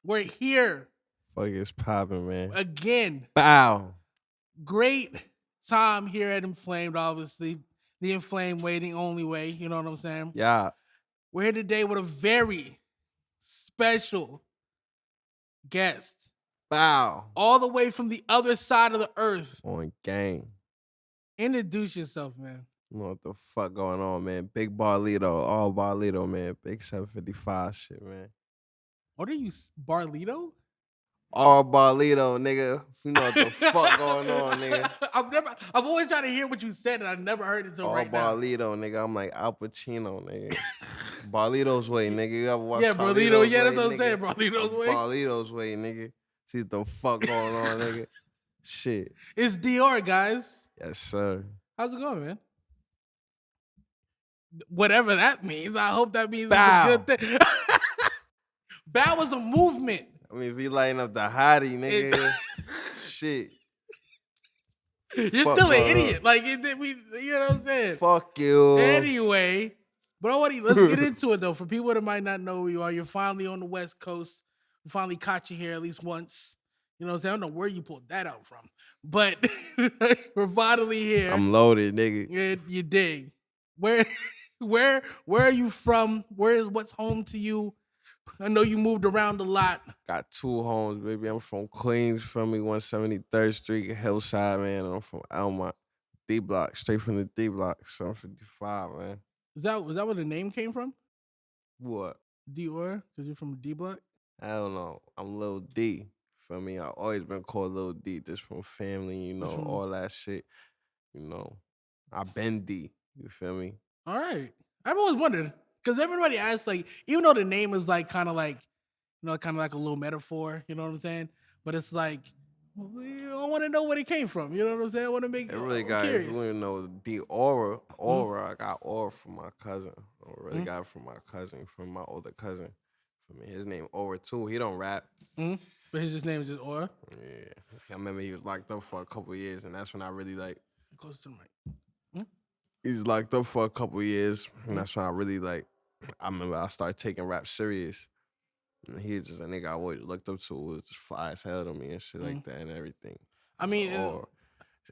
We're here Fuck is popping, man. again. Bow. Great time here at Inflamed, obviously. The Inflamed way, the only way. You know what I'm saying? Yeah. We're here today with a very special guest. Bow. All the way from the other side of the earth. On gang. Introduce yourself, man. You know what the fuck going on, man? Big Barlito. All Barlito, man. Big 755 shit, man. What are you, Barlito? All Barlito, nigga. You know what the fuck going on, nigga. I've always tried to hear what you said, and I've never heard it until All right now. Barlito, nigga. I'm like Al Pacino, nigga. Barlito's way, nigga. You ever watch Yeah, Barlito. Yeah, that's what I'm saying. Barlito's way. Barlito's way, nigga. See what the fuck going on, nigga. Shit. It's DeeAura, guys. Yes, sir. How's it going, man? Whatever that means. I hope that means Bow. it's a good thing. Bow was a movement. I mean, if you lighting up the hottie, nigga, shit. You're Fuck still an no. idiot. Like, you know what I'm saying? Fuck you. Anyway, but let's get into it, though. For people that might not know who you are, you're finally on the West Coast. We finally caught you here at least once. You know what I'm saying? I don't know where you pulled that out from. But we're finally here. I'm loaded, nigga. You dig. Where are you from? What's home to you? I know you moved around a lot. Got two homes, baby. I'm from Queens, from me, 173rd Street, Hillside, man. I'm from Elmont, D Block, straight from the D Block, 755, man. Was that where the name came from? What? DeeAura? Because you're from D Block? I don't know. I'm Lil D. Feel me? I've always been called Lil D, just from family, you know, all that shit. You know, I've been D. You feel me? All right. I've always wondered, because everybody asks, like, even though the name is like kind of like a little metaphor, you know what I'm saying? But it's like, I want to know where it came from. You know what I'm saying? I want to make it really got, if you want to know DeeAura, I got aura from my cousin. I really got it from my cousin, from my older cousin. I mean, his name Aura too. He don't rap. But his name is just Aura? Yeah. I remember he was locked up for a couple of years, and that's when I really like. Close to the mic. He was locked up for a couple of years, and that's when I really like. I remember I started taking rap serious. And he was just a nigga I always looked up to. Was just fly as hell to me and shit like that and everything. I mean,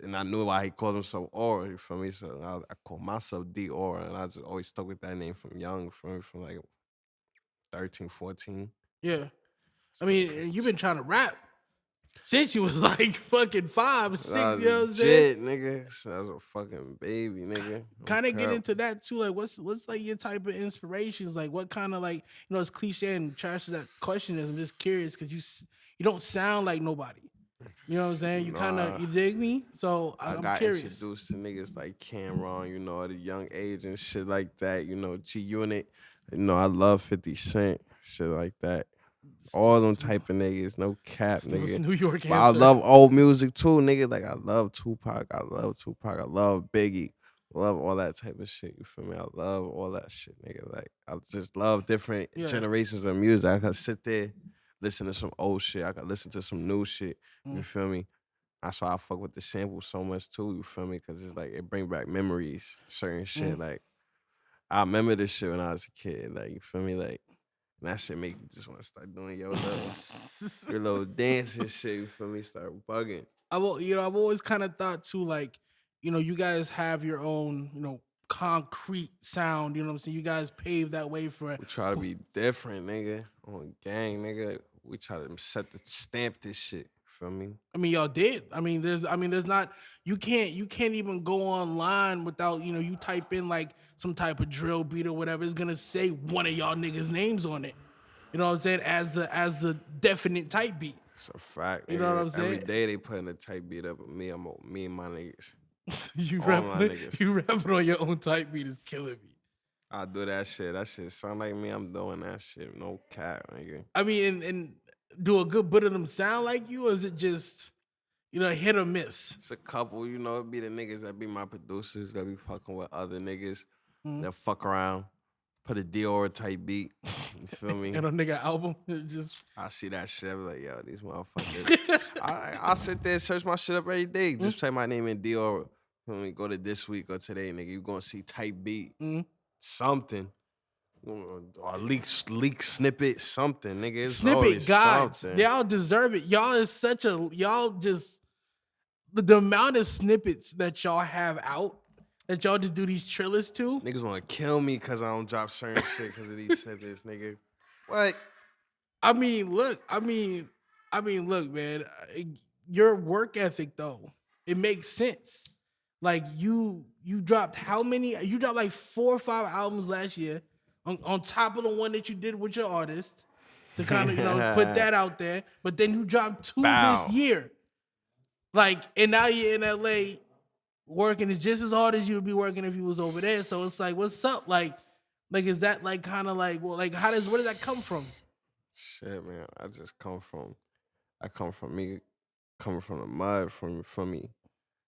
and I knew why he called himself Aura, you feel me? So I called myself DeeAura, and I just always stuck with that name from young, from like 13, 14. yeah. I mean, you've been trying to rap since you was like fucking 5 or 6, you know what I'm saying? Shit, nigga. So I was a fucking baby, nigga. Kind of get into that too. Like, what's like your type of inspirations? Like, what kind of, like, you know, it's cliche and trash as that question is. I'm just curious because you don't sound like nobody. You know what I'm saying? You kind of, you dig me? So I'm got curious. Introduced to niggas like Cameron, you know, at a young age and shit like that. You know, G-Unit. You know, I love 50 Cent, shit like that. All them type of niggas, no cap, nigga. New York but I love old music too, nigga. Like I love Tupac, I love Biggie, love all that type of shit. You feel me? I love all that shit, nigga. Like I just love different generations of music. I could sit there, listen to some old shit. I could listen to some new shit. You feel me? That's why I fuck with the sample so much too. You feel me? Because it's like it bring back memories, certain shit. Like I remember this shit when I was a kid. Like you feel me? Like. And that shit make you just want to start doing your little dance and shit. You feel me? Start bugging. I've always kind of thought too, like, you know, you guys have your own, you know, concrete sound. You know what I'm saying? You guys paved that way for it. We try to be different, nigga. On gang, nigga. We try to stamp this shit. Feel me? I mean, y'all did. There's not. You can't even go online without, you know, you type in like some type of drill beat or whatever. It's gonna say one of y'all niggas' names on it. You know what I'm saying? As the definite type beat. It's a fact. You know what I'm saying? Every day they putting a type beat up with me. Me and my niggas. you rapping on your own type beat is killing me. I do that shit. That shit sound like me. I'm doing that shit. No cap, nigga. I mean, and do a good bit of them sound like you, or is it just, you know, hit or miss? It's a couple, you know, it be the niggas that be my producers that be fucking with other niggas that fuck around, put a DeeAura type beat. You feel me? And a nigga album, just I see that shit. I be like, yo, these motherfuckers. I sit there and search my shit up every day. Just type my name in DeeAura. When we go to this week or today, nigga, you gonna see type beat, something. Or leak snippet, something, nigga. It's Snippet always gods. something. Y'all deserve it. Y'all is such a y'all just the amount of snippets that y'all have out that y'all just do these trillers to. Niggas want to kill me because I don't drop certain shit because of these snippets, nigga. What? I mean, look. Look, man. Your work ethic, though, it makes sense. Like you dropped how many? You dropped like 4 or 5 albums last year, on top of the one that you did with your artist, to kind of put that out there. But then you dropped 2 this Bow. year. Like, and now you're in LA working just as hard as you would be working if you was over there. So it's like, what's up? Like is that like kind of like, well, like where does that come from? Shit, man. I come from me coming from the mud, from me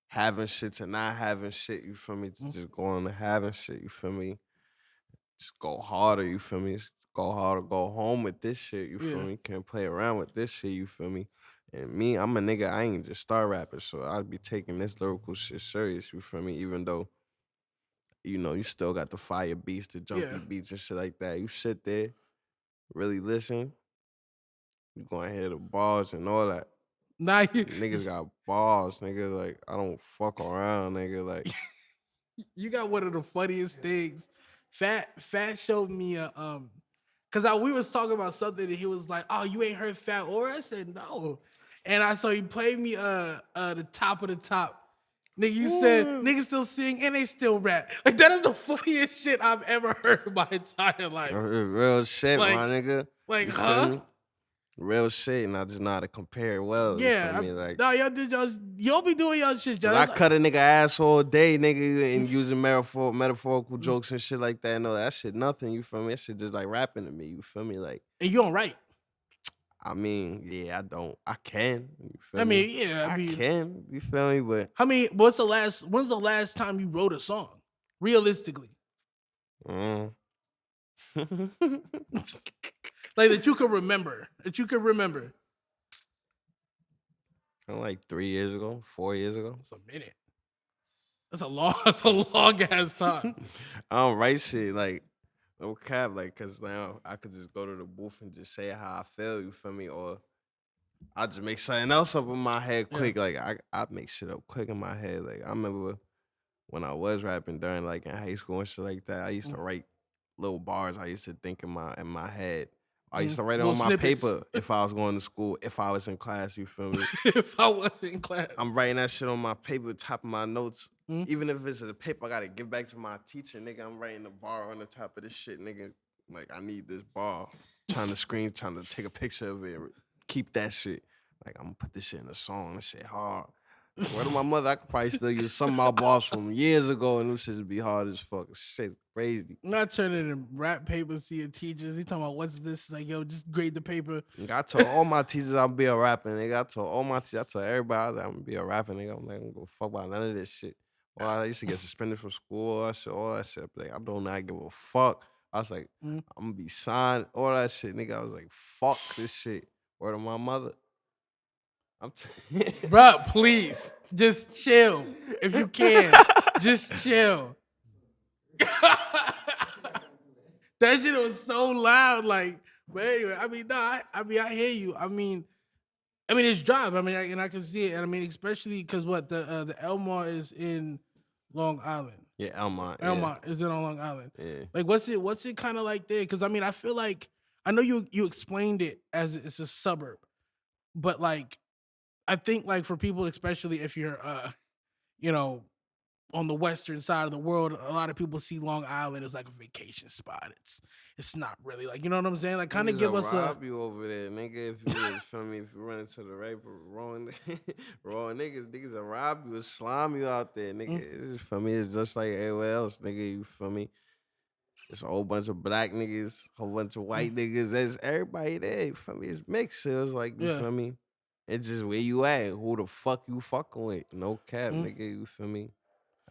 having shit to not having shit, you feel me? To just going to having shit, you feel me? Just go harder, you feel me? Just go harder, go home with this shit, you feel me? Can't play around with this shit, you feel me? And me, I'm a nigga, I ain't just start rapping, so I'd be taking this lyrical shit serious, you feel me? Even though, you still got the fire beats, the junky beats and shit like that. You sit there, really listen, you gonna hear the bars and all that. Nah, Niggas got balls, nigga. Like, I don't fuck around, nigga. Like, you got one of the funniest things. Fat showed me cause we was talking about something and he was like, "Oh, you ain't heard Fat Aura?" I said no, and I saw he played me the top of the top. Nigga, you said niggas still sing and they still rap. Like, that is the funniest shit I've ever heard in my entire life. real shit, Like, my nigga. Like, You feel huh? me? Real shit, and I just know how to compare it well. Yeah, You feel me? Like, no, y'all be doing y'all shit, y'all. I cut a nigga ass all day, nigga, and using metaphorical jokes and shit like that. No, that shit nothing. You feel me? That shit just like rapping to me. You feel me? Like, and you don't write. I mean, yeah, I don't. I can. You feel I me? mean, yeah, I mean, can. You feel me? But when's the last time you wrote a song? Realistically. mm. Like, that you could remember. Like 3 years ago, 4 years ago. That's a minute. That's a long ass time. I don't write shit like no cap, like, cause now I could just go to the booth and just say how I feel, you feel me? Or I just make something else up in my head quick. Like, I make shit up quick in my head. Like, I remember when I was rapping during, like, in high school and shit like that, I used to write little bars I used to think in my head. I used to write it Little on my snippets. paper if I was going to school, if I was in class, you feel me? If I was in class. I'm writing that shit on my paper, top of my notes. Even if it's a paper I gotta give back to my teacher, nigga, I'm writing the bar on the top of this shit, nigga. Like, I need this bar. Trying to take a picture of it, keep that shit. Like, I'm gonna put this shit in a song, this shit hard. Word to my mother, I could probably still use some of my bars from years ago, and them shits would be hard as fuck. Shit, crazy. I'm not turning in rap papers to your teachers. He talking about, what's this? Like, yo, just grade the paper. Nigga, I told all my teachers I'll be a rapper, nigga. I told all my teachers, I told everybody I was like, I'm gonna be a rapper, nigga. I'm like, I'm gonna go fuck about none of this shit. Well, I used to get suspended from school, all that shit. Like, I don't not give a fuck. I was like, I'm gonna be signed, all that shit, nigga. I was like, fuck this shit. Word to my mother. Bruh, please, just chill. If you can, just chill. That shit was so loud, like, but anyway, I mean, I hear you. I mean, it's drive. I mean, and I can see it. And I mean, especially because the Elmore is in Long Island. Yeah, Elmont. Elmont is in on Long Island. Yeah. Like, what's it kind of like there? Because I mean, I feel like I know you explained it as it's a suburb, but like, I think like for people, especially if you're you know, on the western side of the world, a lot of people see Long Island as like a vacation spot. It's not really, like, you know what I'm saying? Like, kind of give us rob you over there, nigga. If you feel me, if you run into the right wrong niggas will rob you, will slime you out there, nigga. It's, for me, it's just like everywhere else, nigga. You feel me? It's a whole bunch of black niggas, a whole bunch of white niggas. There's everybody there. You feel me? It's mixed. It was like, you feel me? It's just where you at. Who the fuck you fucking with? No cap, nigga. You feel me?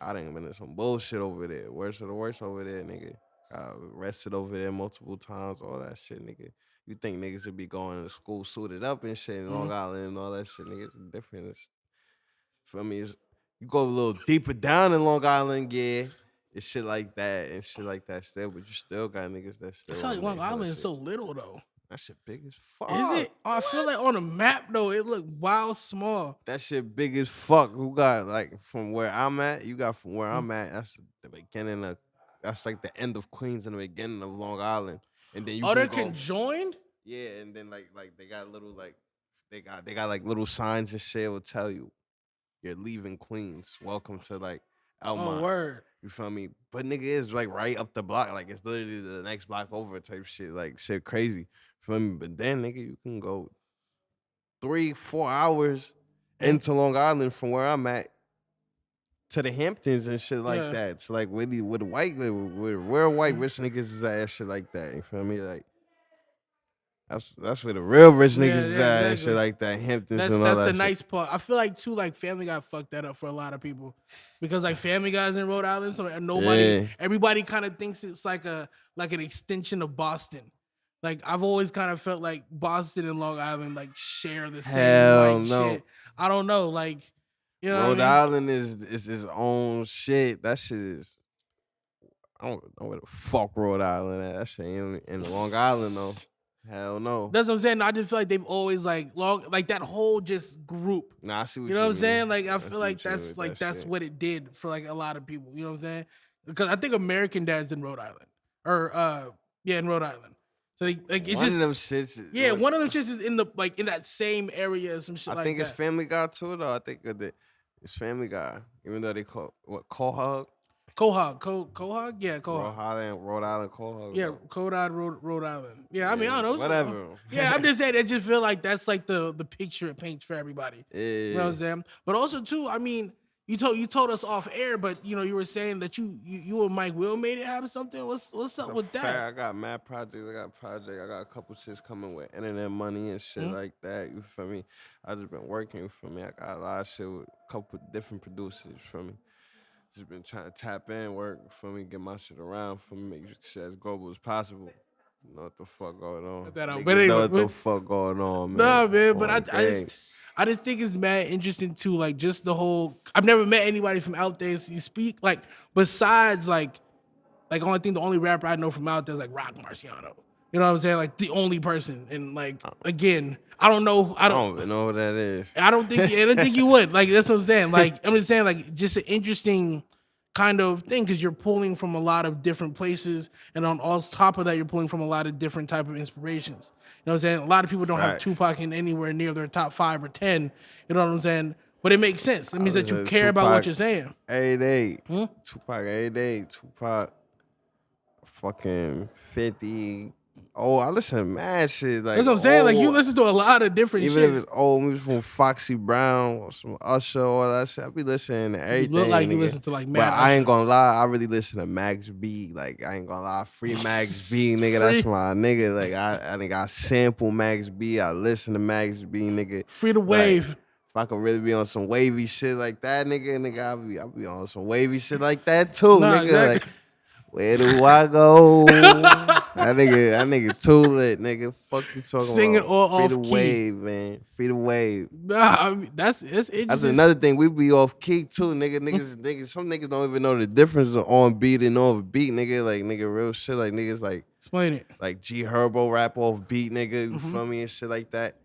I done been in some bullshit over there. Worst of the worst over there, nigga. Got arrested over there multiple times, all that shit, nigga. You think niggas should be going to school suited up and shit in Long Island and all that shit, nigga. It's different. Feel me? You go a little deeper down in Long Island, yeah. it's shit like that and shit like that still, but you still got niggas that I still feel like on Long that hella Island is shit. so little though. That shit big as Is fuck. it? Oh, I feel like on a map though, it look wild small. That shit big as fuck. Who got like from where I'm at? You got from where I'm at. That's the beginning of. That's like the end of Queens and the beginning of Long Island, and then you Oh, can they're go. conjoined? Yeah, and then like they got little like they got like little signs and shit will tell you you're leaving Queens. Welcome to like Oh, Elmont. word. You feel me? But nigga is like right up the block. Like it's literally the next block over type shit. Like shit crazy. Feel me? But then nigga, you can go 3-4 hours into Long Island from where I'm at to the Hamptons and shit like Yeah. that. It's like with the white where white rich niggas is at shit like that. You feel me? Like that's where the real rich niggas Yeah, is yeah, at and shit exactly. like that. Hamptons and all That's that the shit. nice part. I feel like too, like Family Guy fucked that up for a lot of people because like Family Guy's in Rhode Island, so Yeah. everybody kind of thinks it's like an extension of Boston. Like I've always kind of felt like Boston and Long Island like share the same Hell like no. shit. I don't know, like you know Rhode what I mean? Island is his own shit. That shit is. I don't know where the fuck Rhode Island at. That shit ain't in Long Island though. Hell no. That's what I'm saying. I just feel like they've always like that whole just group. Nah, I see what You know what I'm mean. saying? Like I see feel like what you mean that's with like that that's shit. what it did for like a lot of people. You know what I'm saying? Because I think American Dad's in Rhode Island, or in Rhode Island. So like it's One just of them shits. one of them just is in the like in that same area or some shit I like think that. it's Family Guy too, though. I think it's Family Guy, even though they call Quahog, Quahog, yeah, Rhode Quahog. Island, Quahog. Yeah, Quahog, Rhode Island. Yeah, I mean, I don't know. Whatever. Yeah, I'm just saying. I just feel like that's like the picture it paints for everybody. Yeah. You know what I'm saying? But also too, I mean, you told us off air, but you were saying that you and Mike Will made it happen something. What's up with that? I got mad projects. I got a couple shits coming with internet money and shit like that. You feel me? I just been working. You feel me? I got a lot of shit with a couple different producers. You feel me? Just been trying to tap in, work for me, get my shit around for me, make shit as global as possible. You know what the fuck going on? That out. Niggas But anyway, know what the fuck going on, man. nah, man. But On gang. I just think it's mad interesting too. Like just the whole. I've never met anybody from out there. So you speak like besides like the only rapper I know from out there is like Rock Marciano. You know what I'm saying? Like the only person. And like again, I don't know. I don't even know what that is. I don't think you would. Like that's what I'm saying. Like I'm just saying like just an interesting kind of thing because you're pulling from a lot of different places, and on top of that, you're pulling from a lot of different type of inspirations. You know what I'm saying? A lot of people don't have Facts. Tupac in anywhere near their top 5 or 10. You know what I'm saying? But it makes sense. It means that you listen to care about what Tupac you're saying. Every day. Tupac every day. Tupac fucking 50. Oh, I listen to mad shit. Like, That's what I'm saying. Like you listen to a lot of different even shit. if it's old music from Foxy Brown or some Usher or that shit, I be listening to everything. look like you nigga. listen to, like, But mad I ain't Usher. gonna lie, I really listen to Max B. Like I ain't gonna lie, free Max B, nigga. That's Free. my nigga. Like I think I sample Max B. I listen to Max B, nigga. Free the wave. If I could really be on some wavy shit like that, nigga, I'll be on some wavy shit like that too, Nah, nigga. exactly. Like, where do I go? that nigga too lit, nigga. Fuck you talking Singing about? all Free off the key. wave, man. Free the wave. Nah, I mean, that's interesting. That's another thing. We be off key too, nigga. Niggas. Some niggas don't even know the difference of on beat and off beat, nigga. Like nigga, real shit. Like niggas, like Explain it. like G Herbo rap off beat, nigga. You feel me and shit like that.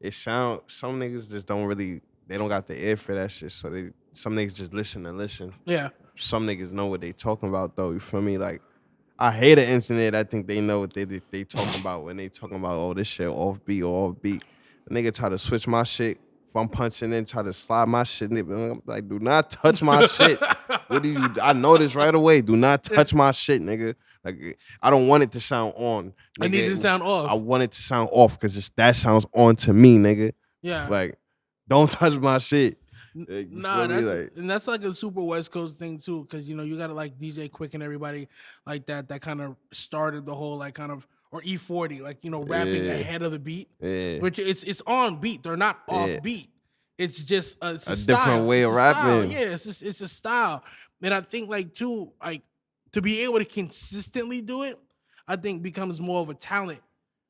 It sound some niggas just don't really. They don't got the ear for that shit. So some niggas just listen. Yeah. Some niggas know what they talking about though. You feel me? Like I hate the internet. I think they know what they talking about when they talking about this shit off beat or off beat. A nigga try to switch my shit. If I'm punching in, try to slide my shit. Nigga, I'm like, do not touch my shit. What do you? I know this right away. Do not touch my shit, nigga. Like I don't want it to sound on. Nigga. I need it to sound off. I want it to sound off because that sounds on to me, nigga. Yeah. Like don't touch my shit. Nah, that's like a super West Coast thing too, because you got to like DJ Quick and everybody like that kind of started the whole like kind of or E40 like rapping ahead of the beat, which it's on beat. They're not off beat. It's just it's a style. Different way of rapping. Yeah, it's a style, and I think like too like to be able to consistently do it, I think becomes more of a talent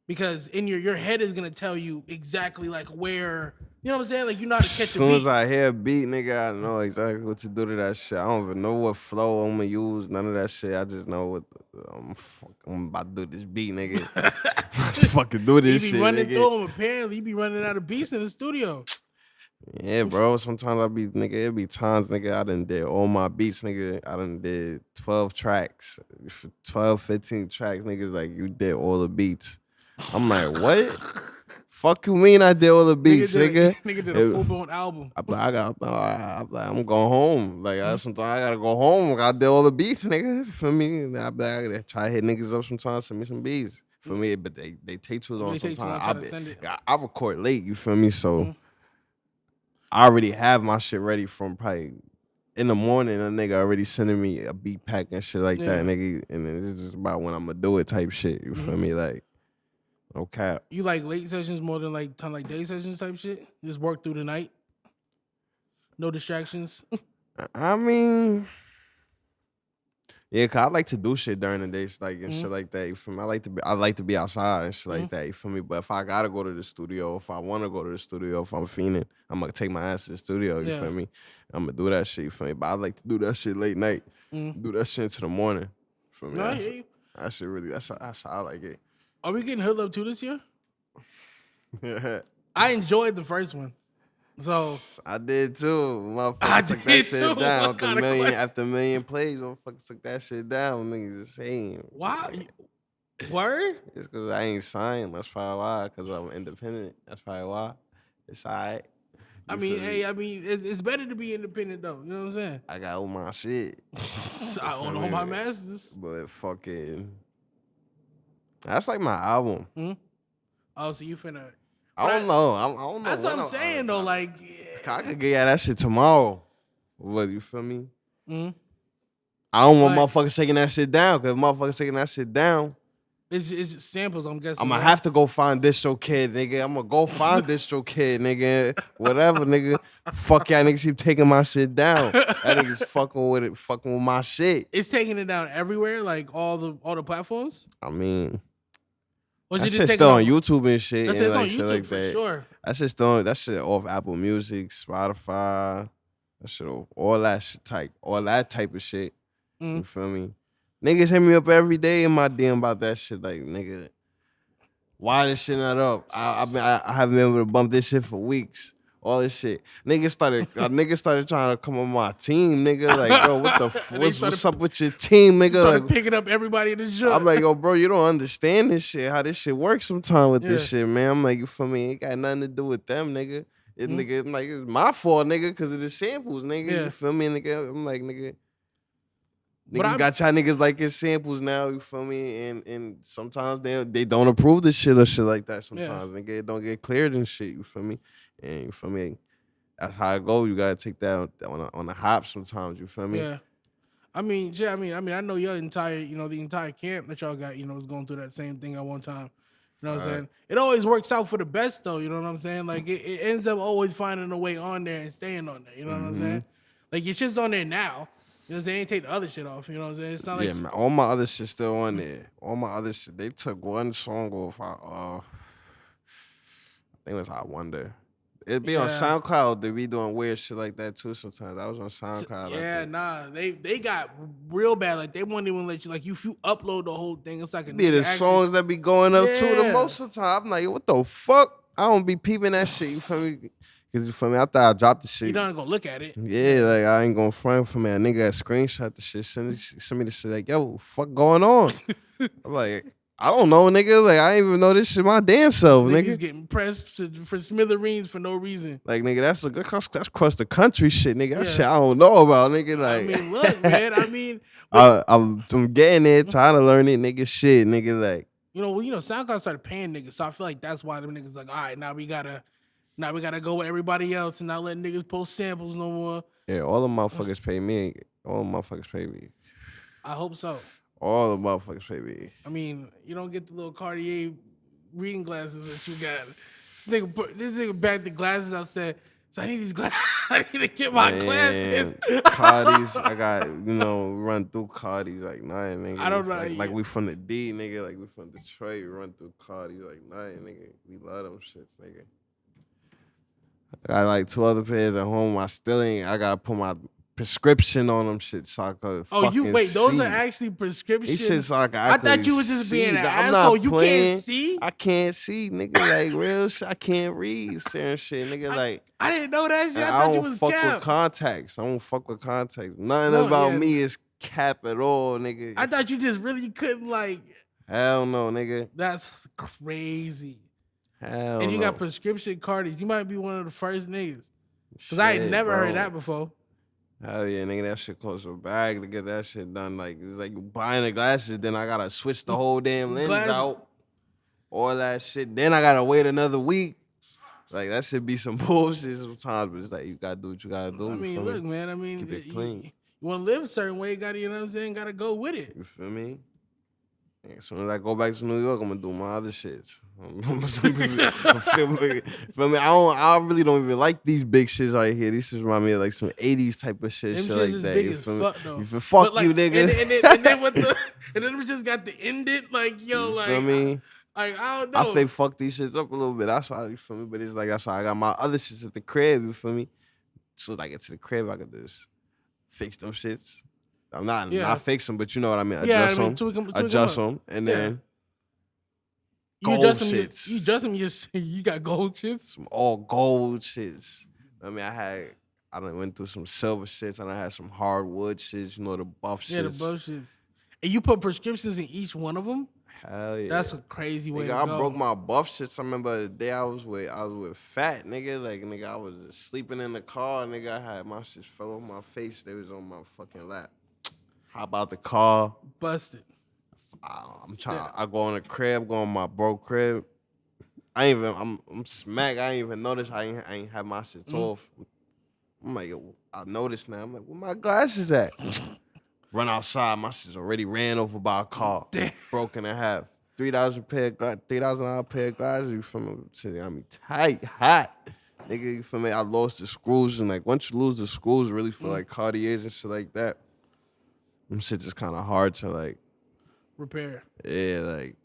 because in your head is gonna tell you exactly like where You know what I'm saying? Like you know how to catch a As soon beat. as I hear a beat, nigga, I know exactly what to do to that shit. I don't even know what flow I'm gonna use, none of that shit. I just know what I'm about to do this beat, nigga. Fucking do this He be shit, running nigga. through them. Apparently, he be running out of beats in the studio. Yeah, bro. Sometimes it be times, nigga, I done did all my beats, nigga. I done did 12 tracks, 12, 15 tracks, niggas like, you did all the beats. I'm like, what? Fuck you mean I did all the beats, nigga? Nigga did a full-blown album. I'm going home. Like, sometimes I gotta go home. I did all the beats, nigga. For me, I try to hit niggas up sometimes, send me some beats. For me, but they take too long sometimes. I record late, you feel me? So I already have my shit ready from probably in the morning. A nigga already sending me a beat pack and shit like that, nigga. And then it's just about when I'm gonna do it type shit. You feel me? Like, no cap. You like late sessions more than like day sessions type shit? Just work through the night. No distractions. I mean, yeah, cause I like to do shit during the day, like and shit like that. You feel me? I like to be outside and shit like that. You feel me? But if I gotta go to the studio, if I want to go to the studio, if I'm fiending, I'm gonna take my ass to the studio. You feel me? I'm gonna do that shit. You feel me? But I like to do that shit late night. Do that shit into the morning. For me, that shit really. That's how I like it. Are we getting Hood Love 2 this year? I enjoyed the first one. So I did too. Motherfuckers took that shit down after a million plays. Motherfuckers took that shit down. Niggas just saying. Why? Word? It's because I ain't signed. That's probably why. Because I'm independent. That's probably why. It's all right. I mean, it's better to be independent though. You know what I'm saying? I got all my shit. I own all my masters. But fucking, that's like my album. Oh, so you finna? I don't know. I don't know. That's what I'm saying though. Like, I could get that shit tomorrow. What, you feel me? I don't want motherfuckers taking that shit down. Because motherfuckers taking that shit down, it's samples. I'm guessing. I'm gonna have to go find Distro Kid, nigga. I'm gonna go find Distro Kid, nigga. Whatever, nigga. Fuck y'all niggas keep taking my shit down. That niggas fucking with my shit. It's taking it down everywhere, like all the platforms. I mean, or that shit's still on YouTube and shit. It's and on like YouTube shit like for that. sure. That shit off Apple Music, Spotify. That shit off all that type of shit. You feel me? Niggas hit me up every day in my DM about that shit. Like, nigga, why this shit not up? I haven't been able to bump this shit for weeks. All this shit. Niggas started trying to come on my team, nigga. Like, bro, what's up with your team, nigga? Started picking up everybody in the joint. I'm like, yo, bro, you don't understand this shit, how this shit works sometimes with this shit, man. I'm like, you feel me? Ain't got nothing to do with them, nigga. Nigga, I'm like, it's my fault, nigga, because of the samples, nigga. You feel me, nigga? I'm like, nigga. Niggas got y'all niggas like his samples now, you feel me? And sometimes they don't approve the shit or shit like that. Sometimes nigga, it don't get cleared and shit, you feel me? And you feel me? That's how it go. You gotta take that on the hop sometimes, you feel me? Yeah. I mean, I know your entire, the entire camp that y'all got, was going through that same thing at one time. You know what I'm saying? It always works out for the best though, you know what I'm saying? Like it ends up always finding a way on there and staying on there, you know what I'm saying? Like your shit's on there now. You know what I'm saying? They ain't take the other shit off. You know what I'm saying? It's not like man, all my other shit still on there. All my other shit. They took one song off. I think it was I Wonder. It'd be on SoundCloud. They be doing weird shit like that too sometimes. I was on SoundCloud. Yeah, nah. They got real bad. Like they won't even let you. Like if you upload the whole thing, it's like a be the songs that be going up too. The most of the time, I'm like, what the fuck? I don't be peeping that shit. You feel me? Cause you feel me? I thought I dropped the shit. You don't gonna look at it. Yeah, like I ain't gonna front for me. A nigga got screenshot the shit, send me the shit like, yo, fuck going on? I'm like, I don't know, nigga. Like I ain't even know this shit my damn self, nigga. Niggas getting pressed for smithereens for no reason. Like nigga, that's across the country shit, nigga. That shit I don't know about, nigga. Like I mean, look, man. I mean, I'm getting there, trying to learn it, nigga. Shit, nigga. Like SoundCloud started paying niggas, so I feel like that's why them niggas like, all right, now we gotta go with everybody else and not let niggas post samples no more. Yeah, all the motherfuckers pay me. All the motherfuckers pay me. I hope so. All the motherfuckers pay me. I mean, you don't get the little Cartier reading glasses that you got. This nigga bagged the glasses out, said, so I need these glasses. I need to get my glasses. Cardis, I got, run through Cardis like nothing, nigga. I don't know. Like we from the D, nigga. Like we from Detroit, we run through Cardis like nothing, nigga. We love them shits, nigga. I got like 2 other pairs at home. I gotta put my prescription on them shit so I could fucking wait, those see. are actually prescriptions. These shit so I can I thought you was just being an I'm asshole. not You playing. can't see? I can't see, nigga. Like real shit. I can't read certain shit, nigga. I didn't know that shit. And I thought you don't was fuck cap. with contacts. I don't fuck with contacts. Nothing about me is cap at all, nigga. I thought you just really couldn't like. Hell no, nigga. That's crazy. Hell and you no. got prescription cardies. You might be one of the first niggas. Cause I ain't never heard that before. Hell yeah, nigga, that shit costs a bag to get that shit done. Like, it's like you buying the glasses, then I gotta switch the whole damn lens out. All that shit. Then I gotta wait another week. Like, that should be some bullshit sometimes, but it's like, you gotta do what you gotta do. I mean, look, man, I mean, keep it clean. You wanna live a certain way, gotta, you know what I'm saying, gotta go with it. You feel me? As soon as I go back to New York, I'm gonna do my other shits. Feel me? I really don't even like these big shits right here. These shits remind me of like some 80s type of shit, Them shit shits like is that. big You as feel fuck, me? though. You feel fuck like, you, nigga. And then with the and then we just got the indent, like yo, you like feel me? I don't know. I fake fuck these shits up a little bit. That's why you feel me. But it's like that's why I got my other shits at the crib. You feel me? So as I get to the crib, I could just fix them shits. I'm not fix them, but you know what I mean. Adjust them, and then. You adjust them. You got gold shits. Some all gold shits. I mean, I done went through some silver shits, and I had some hardwood shits. You know, the buff shits. Yeah, the buff shits. And you put prescriptions in each one of them. Hell yeah. That's a crazy way to go. I broke my buff shits. I remember the day I was with Fat, nigga. Like, nigga, I was just sleeping in the car. Nigga, I had my shits fell on my face. They was on my fucking lap. Hop out the car. Busted. I go in the crib, go in my bro crib. I'm smack. I ain't even notice I ain't have my shit off. I'm like, yo, I noticed now. I'm like, where my glasses at? Run outside, my shit's already ran over by a car. Damn. Broken in half. $3,000 pair of glasses. You feel me? I mean, tight, hot. Nigga, you feel me? I lost the screws, and like once you lose the screws, really for like Cartiers and shit like that, them shit just kind of hard to like repair. Yeah, like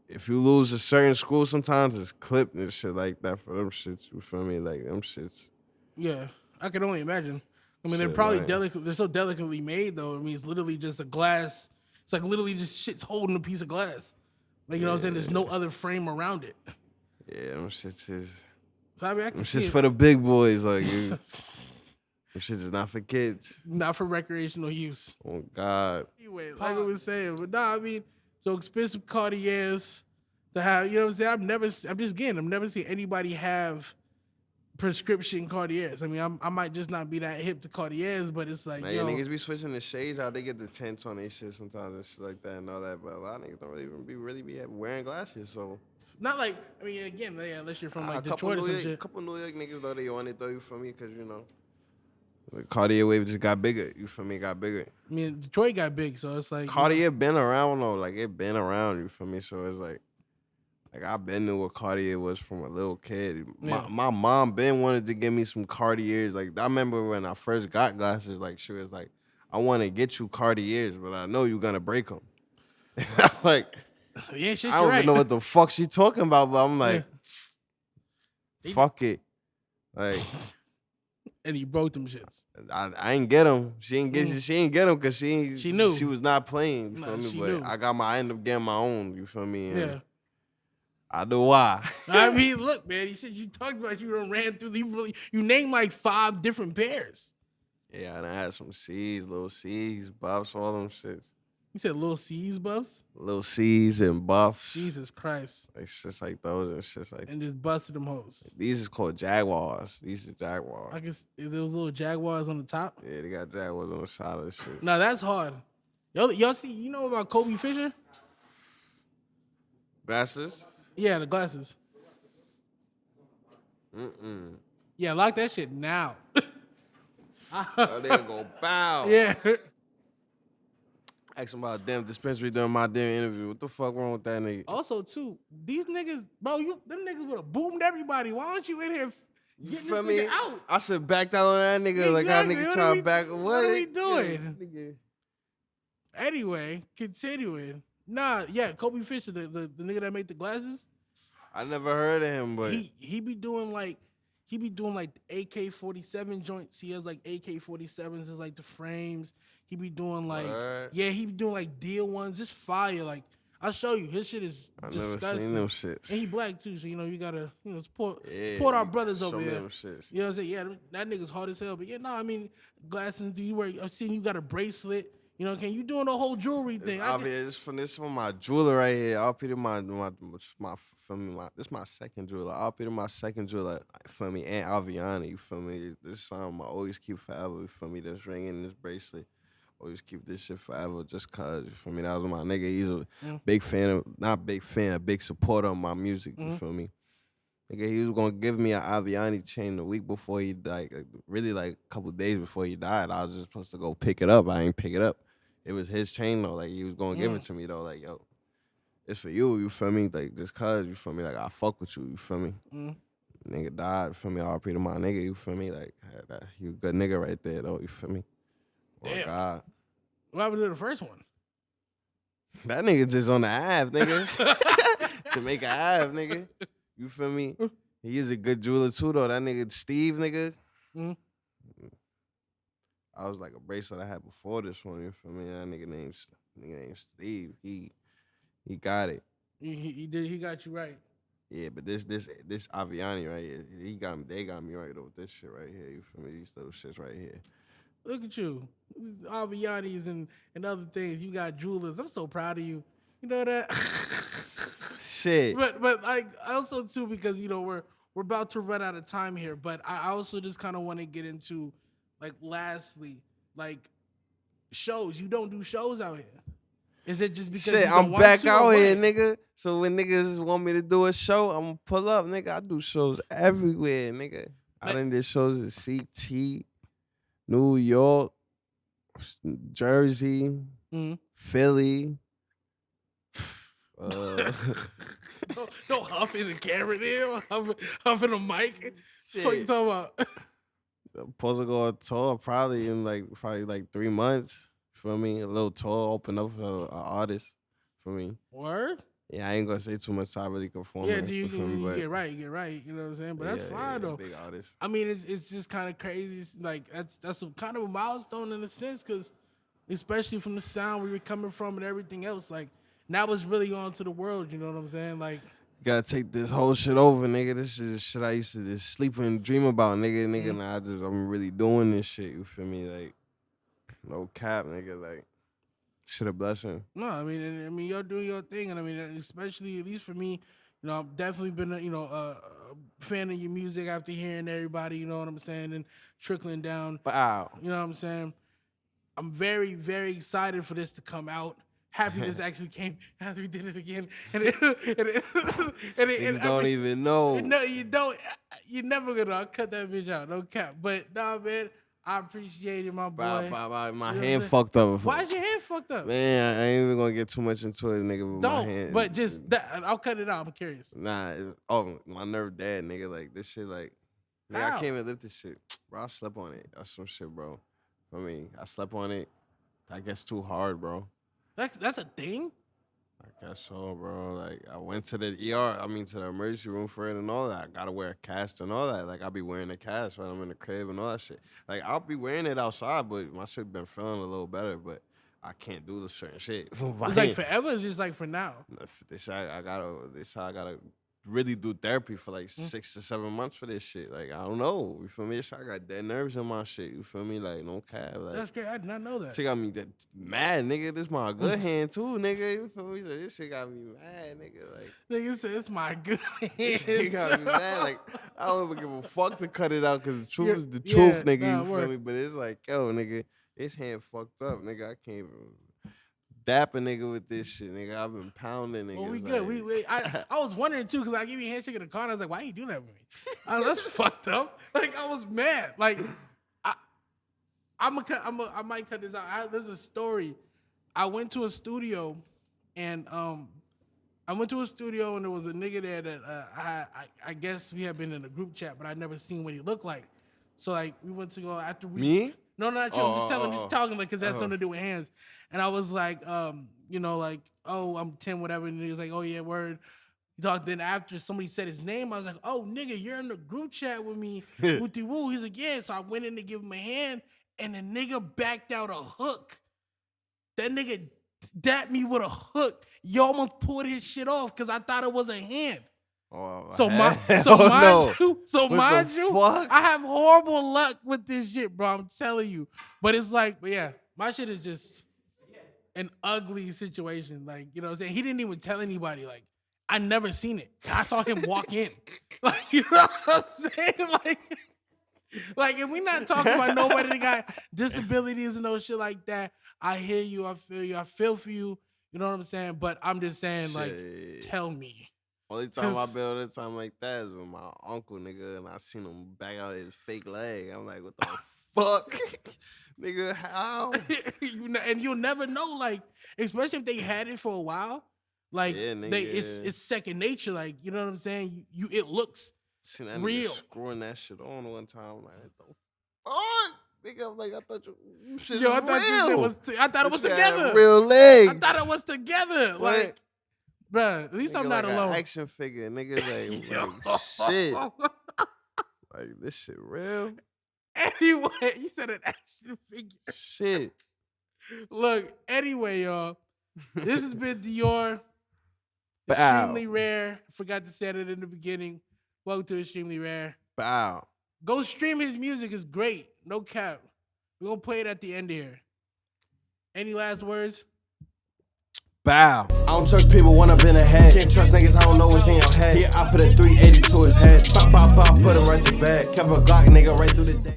if you lose a certain screw, sometimes it's clipped and shit like that for them shits. You feel me? Like them shits. Yeah, I can only imagine. I mean, Shit, they're probably man. delicate. They're so delicately made, though. I mean, it's literally just a glass. It's like literally just shit's holding a piece of glass. Like, you know what I'm saying? There's no other frame around it. Yeah, them shits is. So I mean, I can them see shits it. for the big boys. Like, them shits is not for kids. Not for recreational use. Oh God. Anyway, like I was saying, but nah, I mean, so expensive Cartiers to have. You know what I'm saying? I've never seen anybody have prescription Cartiers. I mean, I might just not be that hip to Cartiers, but it's like, Man, yo, niggas be switching the shades out. They get the tints on their shit sometimes and shit like that and all that. But a lot of niggas don't really be wearing glasses. So not like, I mean, again, yeah, unless you're from like a Detroit or some shit. A couple New York niggas though, they on it though. You feel me? Because you know, the Cartier wave just got bigger. You feel me? It got bigger. I mean, Detroit got big, so it's like Cartier been around though. Like it been around. You feel me? So it's like I've been knew what Cartier was from a little kid. Yeah. My mom been wanted to give me some Cartiers. Like I remember when I first got glasses, like she was like, I want to get you Cartiers, but I know you're gonna break them. I'm like, yeah, shit, I don't even know what the fuck she talking about, but I'm like, fuck it. Like, and he broke them shits. I ain't get them. She ain't get them because she knew she was not playing. You feel me? she But knew. I ended up getting my own. You feel me? And Yeah. I know why. I mean, look, man. You talked about you done ran through. You named like 5 different pairs. Yeah, and I had some C's, little C's, buffs, all them shits. You said little C's buffs? Little C's and buffs. Jesus Christ. Like shits like those and shits like And just busted them hoes. These is called Jaguars. These are Jaguars. I guess if there was little Jaguars on the top. Yeah, they got Jaguars on the side of the shit. No, that's hard. Y'all see, you know about Kobe Fisher? Glasses? Yeah, the glasses. Yeah, lock that shit now. Oh, they go bow. Yeah. Ask him about damn dispensary during my damn interview. What the fuck wrong with that nigga? Also, too, these niggas, bro, them niggas would have boomed everybody. Why aren't you in here getting this nigga out? I should back down on that nigga. Exactly. Like, how niggas trying to back. What are we doing? Yeah, Anyway, continuing. Nah, yeah, Kobe Fisher, the nigga that made the glasses. I never heard of him, but He be doing like, he be doing like AK-47 joints. He has like AK-47s as like the frames. He be doing like he be doing like deal ones. Just fire. Like I'll show you. His shit is disgusting. Never seen them shits. And he black too, so you gotta support our brothers over here. Them shits. You know what I'm saying? Yeah, that nigga's hard as hell. But yeah, no, I mean glasses. I've seen you got a bracelet. You know, you doing the whole jewelry thing? This from my jeweler right here. I'll put in this is my second jeweler. I'll put in my second jeweler for me and Aviana. You feel me? This is something I always keep forever. You feel me? This ring and this bracelet. Always keep this shit forever just cause, you feel me? That was my nigga. He's a big fan a big supporter of my music, you feel me? Nigga, he was gonna give me an Aviani chain the week before he died, really like a couple days before he died. I was just supposed to go pick it up. I ain't pick it up. It was his chain though, like he was gonna give it to me though, like, yo, it's for you feel me? Like, just cause, you feel me? Like, I fuck with you feel me? Nigga died, you feel me? RP to my nigga, you feel me? Like, he a good nigga right there though, you feel me? Damn. Oh, God. What happened to the first one? That nigga just on the Ave, nigga. Jamaica Ave, nigga. You feel me? He is a good jeweler too, though. That nigga Steve, nigga. I was like a bracelet I had before this one. You feel me? That nigga named Steve. He got it. He did. He got you right. Yeah, but this Aviani right here, they got me right with this shit right here. You feel me? These little shits right here. Look at you, Avianis and other things. You got jewelers. I'm so proud of you. You know that. Shit. But like also too, because we're about to run out of time here. But I also just kind of want to get into like lastly like shows. You don't do shows out here. Is it just because you don't I'm want back to, out here, nigga? So when niggas want me to do a show, I'm gonna pull up, nigga. I do shows everywhere, nigga. I done did shows at CT. New York, Jersey, Philly. Don't huff in the camera there. Huff in the mic. What you talking about? I'm supposed to go on tour probably in like 3 months. For me, a little tour, open up for an artist. For me. Word? Yeah, I ain't gonna say too much. So I really conform. Yeah, you get right. You know what I'm saying? But that's fine though. Big artist. I mean, it's just kind of crazy. It's like that's kind of a milestone in a sense, because especially from the sound where you're coming from and everything else, like now it's really on to the world. You know what I'm saying? Like, gotta take this whole shit over, nigga. This is shit I used to just sleep and dream about, nigga. Now I'm really doing this shit. You feel me? Like, no cap, nigga. Like, shit a blessing. No, I mean, you're doing your thing, and I mean, especially at least for me, I've definitely been a fan of your music after hearing everybody. You know what I'm saying, and trickling down. Wow. You know what I'm saying. I'm very, very excited for this to come out. Happy this actually came after we did it again, and don't even know. No, you don't. You're never gonna cut that bitch out. No cap. But nah, man. I appreciate it, my boy. My hand fucked up. Why is your hand fucked up? Man, I ain't even gonna get too much into it, nigga. With my hand. But just that, I'll cut it out. I'm curious. Nah, my nerve dead, nigga. Like this shit, like, man, I can't even lift this shit, bro. I slept on it. That's some shit, bro. I mean, I slept on it. I guess too hard, bro. That's a thing? I guess so, bro. Like, I went to the ER, to the emergency room for it and all that. I gotta wear a cast and all that. Like, I'll be wearing a cast when I'm in the crib and all that shit. Like, I'll be wearing it outside, but my shit been feeling a little better, but I can't do the certain shit. It's like forever, it's just like for now. I gotta really do therapy for like 6 to 7 months for this shit. Like, I don't know. You feel me? I got dead nerves in my shit. You feel me? Like, no cap. Like, that's great. I did not know that. Shit got me mad, nigga. This my good hand too, nigga. You feel me? So this shit got me mad, nigga. Like, nigga said it's my good hand. This shit got me mad. Like, I don't even give a fuck to cut it out because the truth is the truth, nigga. You feel me? But it's like, yo, nigga, this hand fucked up, nigga. I can't even dap a nigga with this shit, nigga. I've been pounding niggas. Well, we good. I was wondering too, because I gave you a handshake in the car and I was like, why you do that with me? That's fucked up. Like, I was mad. Like, I might cut this out. There's a story. I went to a studio and there was a nigga there that I guess we had been in a group chat, but I never seen what he looked like. So like we went to go after we Me? No, not you. I'm just talking like because that's something to do with hands. And I was like, like, oh, I'm Timm, whatever. And he was like, oh yeah, word. Then after somebody said his name, I was like, oh, nigga, you're in the group chat with me. Wooty woo. He's like, yeah. So I went in to give him a hand, and the nigga backed out a hook. That nigga dapped me with a hook. You almost pulled his shit off because I thought it was a hand. Oh, mind you, I have horrible luck with this shit, bro. I'm telling you. But it's like, but yeah, my shit is just an ugly situation. Like, you know what I'm saying? He didn't even tell anybody. Like, I never seen it. I saw him walk in. Like, you know what I'm saying? Like if we not talking about nobody that got disabilities and no shit like that, I hear you, I feel you, I feel for you. You know what I'm saying? But I'm just saying, like, tell me. Only time I've been on a time like that is with my uncle, nigga, and I seen him back out his fake leg. I'm like, what the fuck? Nigga, how? And you'll never know, like, especially if they had it for a while. Like, it's second nature. Like, you know what I'm saying? It looks real. Screwing that shit on one time. Like, what the fuck? Nigga, I'm like, I thought shit I thought it was together. Real legs. I thought it was together. What? Like, bruh, at least I'm not alone. An action figure, nigga. Like shit. Like, this shit real. Anyway, you said an action figure. Shit. Look, anyway, y'all. This has been DeeAura. Extremely Rare. Forgot to say it in the beginning. Welcome to Extremely Rare. Bow. Go stream his music. It's great. No cap. We're going to play it at the end here. Any last words? Bow. I don't trust people when I've been ahead. Can't trust niggas, I don't know what's in your head. Yeah, I put a 380 to his head. Pop, pop, pop, put him right to bed. Kept a Glock nigga right through the day.